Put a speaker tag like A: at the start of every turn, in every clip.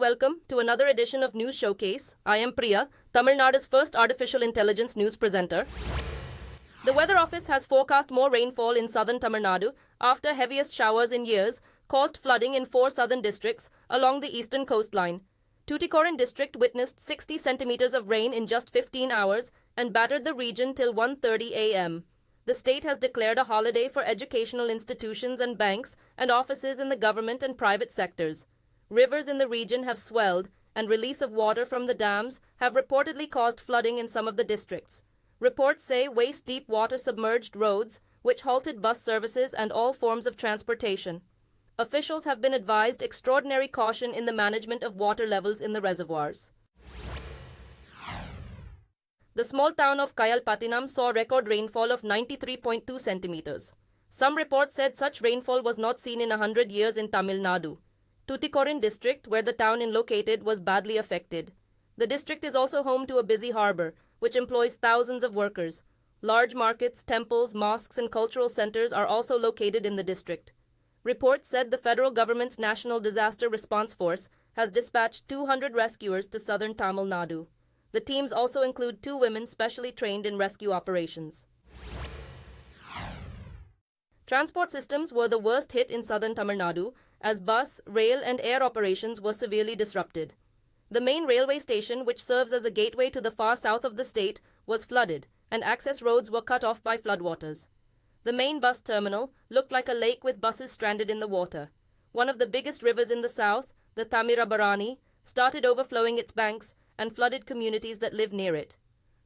A: welcome to another edition of News Showcase. I am Priya, Tamil Nadu's first artificial intelligence news presenter. The Weather Office has forecast more rainfall in southern Tamil Nadu after heaviest showers in years caused flooding in 4 southern districts along the eastern coastline. Tuticorin district witnessed 60 centimeters of rain in just 15 hours and battered the region till 1:30 a.m. The state has declared a holiday for educational institutions and banks and offices in the government and private sectors. Rivers in the region have swelled, and release of water from the dams have reportedly caused flooding in some of the districts. Reports say waist-deep water submerged roads, which halted bus services and all forms of transportation. Officials have been advised extraordinary caution in the management of water levels in the reservoirs. The small town of Kayalpatanam saw record rainfall of 93.2 centimeters. Some reports said such rainfall was not seen in 100 years in Tamil Nadu. Tuticorin district, where the town is located, was badly affected. The district is also home to a busy harbour, which employs thousands of workers. Large markets, temples, mosques and cultural centres are also located in the district. Reports said the federal government's National Disaster Response Force has dispatched 200 rescuers to southern Tamil Nadu. The teams also include 2 women specially trained in rescue operations. Transport systems were the worst hit in southern Tamil Nadu as bus, rail and air operations were severely disrupted. The main railway station, which serves as a gateway to the far south of the state, was flooded and access roads were cut off by floodwaters. The main bus terminal looked like a lake with buses stranded in the water. One of the biggest rivers in the south, the Thamirabarani, started overflowing its banks and flooded communities that live near it.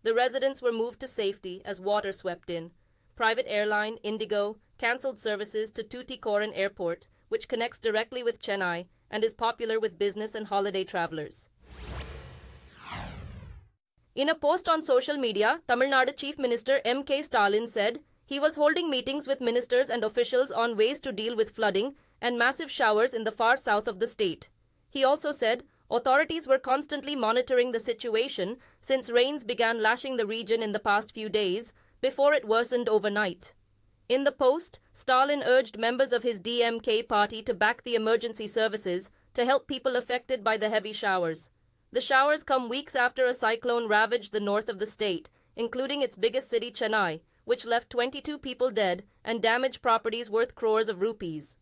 A: The residents were moved to safety as water swept in. Private airline Indigo cancelled services to Tuticorin Airport, which connects directly with Chennai and is popular with business and holiday travelers. In a post on social media, Tamil Nadu Chief Minister M.K. Stalin said he was holding meetings with ministers and officials on ways to deal with flooding and massive showers in the far south of the state. He also said authorities were constantly monitoring the situation since rains began lashing the region in the past few days before it worsened overnight. In the post, Stalin urged members of his DMK party to back the emergency services to help people affected by the heavy showers. The showers come weeks after a cyclone ravaged the north of the state, including its biggest city Chennai, which left 22 people dead and damaged properties worth crores of rupees.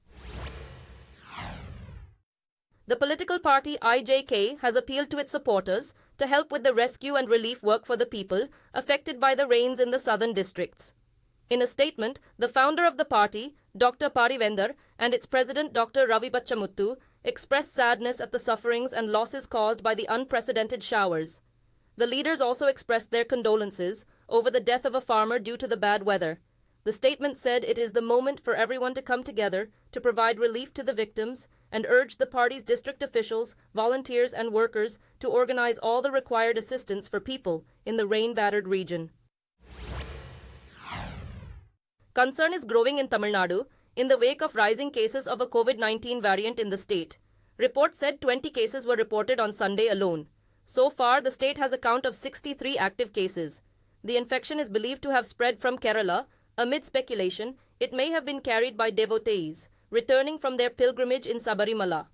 A: The political party IJK has appealed to its supporters to help with the rescue and relief work for the people affected by the rains in the southern districts. In a statement, the founder of the party, Dr. Parivendhar, and its president, Dr. Ravi Pachamuthu, expressed sadness at the sufferings and losses caused by the unprecedented showers. The leaders also expressed their condolences over the death of a farmer due to the bad weather. The statement said it is the moment for everyone to come together to provide relief to the victims and urged the party's district officials, volunteers and workers to organize all the required assistance for people in the rain-battered region. Concern is growing in Tamil Nadu in the wake of rising cases of a COVID-19 variant in the state. Reports said 20 cases were reported on Sunday alone. So far, the state has a count of 63 active cases. The infection is believed to have spread from Kerala. Amid speculation, it may have been carried by devotees returning from their pilgrimage in Sabarimala.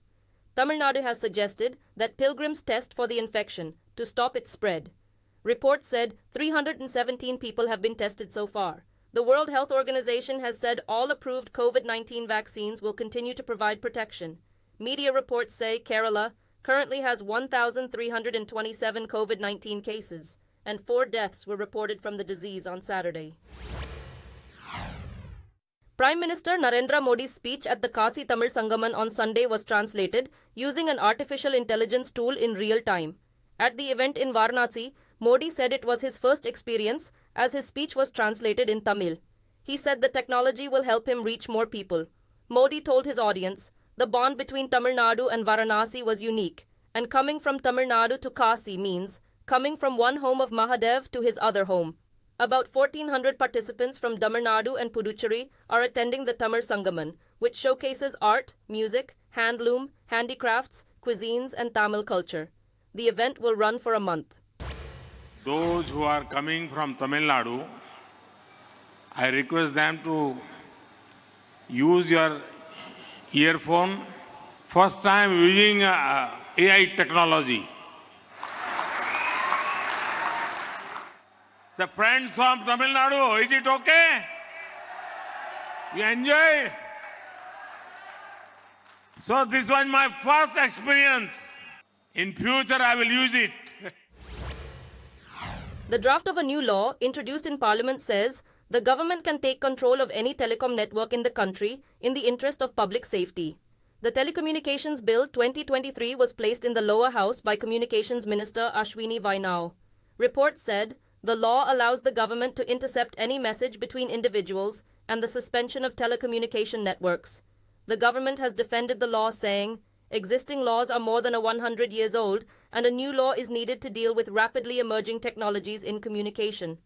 A: Tamil Nadu has suggested that pilgrims test for the infection to stop its spread. Reports said 317 people have been tested so far. The World Health Organization has said all approved COVID-19 vaccines will continue to provide protection. Media reports say Kerala currently has 1,327 COVID-19 cases, and 4 deaths were reported from the disease on Saturday. Prime Minister Narendra Modi's speech at the Kasi Tamil Sangam on Sunday was translated using an artificial intelligence tool in real time. At the event in Varanasi, Modi said it was his first experience as his speech was translated in Tamil. He said the technology will help him reach more people. Modi told his audience, the bond between Tamil Nadu and Varanasi was unique, and coming from Tamil Nadu to Kasi means coming from one home of Mahadev to his other home. About 1,400 participants from Tamil Nadu and Puducherry are attending the Tamil Sangaman, which showcases art, music, handloom, handicrafts, cuisines and Tamil culture. The event will run for a month.
B: Those who are coming from Tamil Nadu, I request them to use your earphone. First time using AI technology. The friends from Tamil Nadu, is it okay? You enjoy? So this was my first experience. In future, I will use it.
A: The draft of a new law introduced in Parliament says the government can take control of any telecom network in the country in the interest of public safety. The Telecommunications Bill 2023 was placed in the lower house by Communications Minister Ashwini Vainao. Reports said the law allows the government to intercept any message between individuals and the suspension of telecommunication networks. The government has defended the law, saying existing laws are more than 100 years old and a new law is needed to deal with rapidly emerging technologies in communication.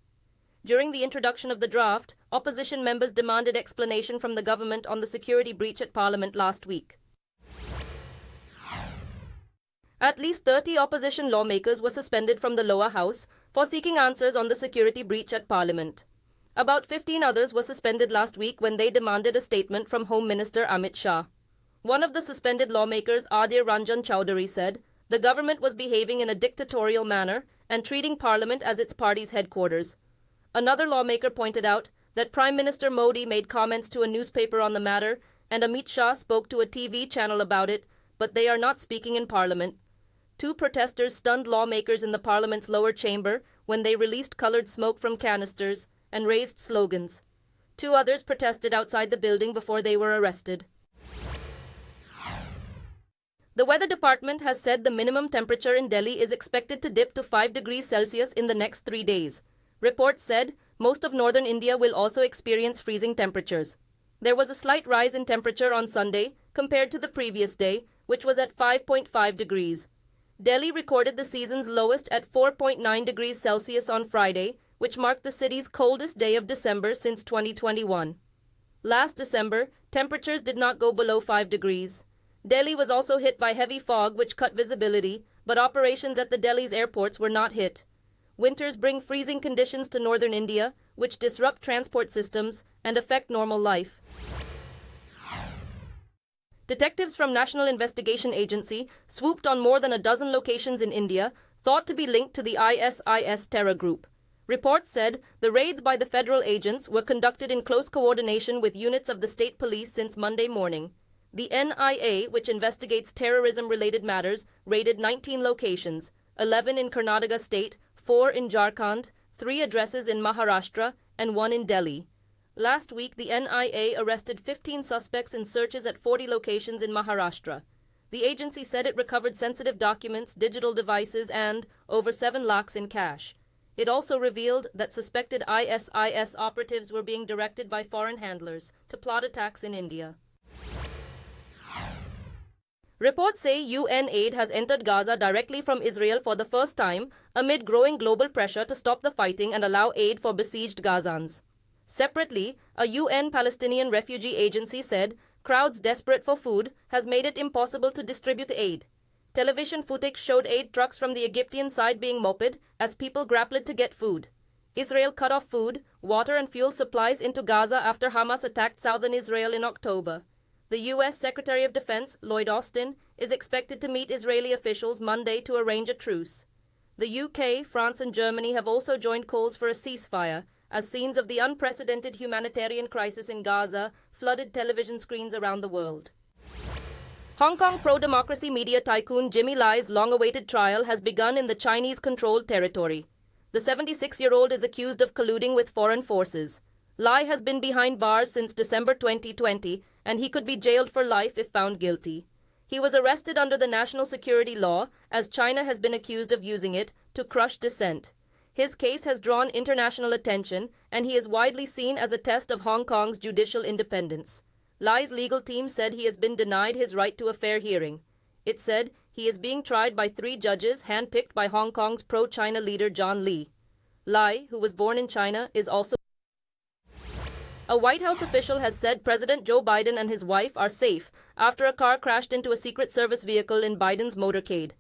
A: During the introduction of the draft, opposition members demanded explanation from the government on the security breach at Parliament last week. At least 30 opposition lawmakers were suspended from the lower house for seeking answers on the security breach at Parliament. About 15 others were suspended last week when they demanded a statement from Home Minister Amit Shah. One of the suspended lawmakers, Adhir Ranjan Chowdhury, said the government was behaving in a dictatorial manner and treating Parliament as its party's headquarters. Another lawmaker pointed out that Prime Minister Modi made comments to a newspaper on the matter and Amit Shah spoke to a TV channel about it, but they are not speaking in Parliament. Two protesters stunned lawmakers in the Parliament's lower chamber when they released colored smoke from canisters and raised slogans. Two others protested outside the building before they were arrested. The weather department has said the minimum temperature in Delhi is expected to dip to 5 degrees Celsius in the next 3 days. Reports said most of northern India will also experience freezing temperatures. There was a slight rise in temperature on Sunday compared to the previous day, which was at 5.5 degrees. Delhi recorded the season's lowest at 4.9 degrees Celsius on Friday, which marked the city's coldest day of December since 2021. Last December, temperatures did not go below 5 degrees. Delhi was also hit by heavy fog which cut visibility, but operations at the Delhi's airports were not hit. Winters bring freezing conditions to northern India, which disrupt transport systems and affect normal life. Detectives from National Investigation Agency swooped on more than a dozen locations in India thought to be linked to the ISIS terror group. Reports said the raids by the federal agents were conducted in close coordination with units of the state police since Monday morning. The NIA, which investigates terrorism-related matters, raided 19 locations, 11 in Karnataka state, 4 in Jharkhand, 3 addresses in Maharashtra, and 1 in Delhi. Last week, the NIA arrested 15 suspects in searches at 40 locations in Maharashtra. The agency said it recovered sensitive documents, digital devices, and over 7 lakhs in cash. It also revealed that suspected ISIS operatives were being directed by foreign handlers to plot attacks in India. Reports say UN aid has entered Gaza directly from Israel for the first time amid growing global pressure to stop the fighting and allow aid for besieged Gazans. Separately, a UN Palestinian refugee agency said crowds desperate for food has made it impossible to distribute aid. Television footage showed aid trucks from the Egyptian side being moped as people grappled to get food. Israel cut off food, water and fuel supplies into Gaza after Hamas attacked southern Israel in October. The U.S. Secretary of Defense, Lloyd Austin, is expected to meet Israeli officials Monday to arrange a truce. The UK, France and Germany have also joined calls for a ceasefire as scenes of the unprecedented humanitarian crisis in Gaza flooded television screens around the world. Hong Kong pro-democracy media tycoon Jimmy Lai's long-awaited trial has begun in the Chinese-controlled territory. The 76-year-old is accused of colluding with foreign forces. Lai has been behind bars since December 2020, and he could be jailed for life if found guilty. He was arrested under the national security law, as China has been accused of using it to crush dissent. His case has drawn international attention, and he is widely seen as a test of Hong Kong's judicial independence. Lai's legal team said he has been denied his right to a fair hearing. It said he is being tried by 3 judges handpicked by Hong Kong's pro-China leader John Lee. Lai, who was born in China, is also... A White House official has said President Joe Biden and his wife are safe after a car crashed into a Secret Service vehicle in Biden's motorcade.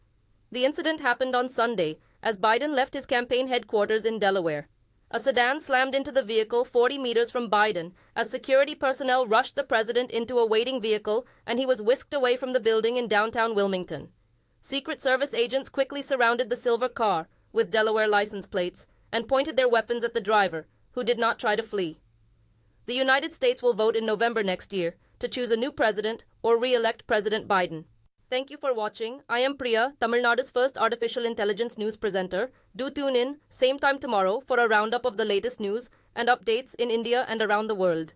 A: The incident happened on Sunday as Biden left his campaign headquarters in Delaware. A sedan slammed into the vehicle 40 meters from Biden as security personnel rushed the president into a waiting vehicle and he was whisked away from the building in downtown Wilmington. Secret Service agents quickly surrounded the silver car with Delaware license plates and pointed their weapons at the driver, who did not try to flee. The United States will vote in November next year to choose a new president or re-elect President Biden. Thank you for watching. I am Priya, Tamil Nadu's first artificial intelligence news presenter. Do tune in, same time tomorrow, for a roundup of the latest news and updates in India and around the world.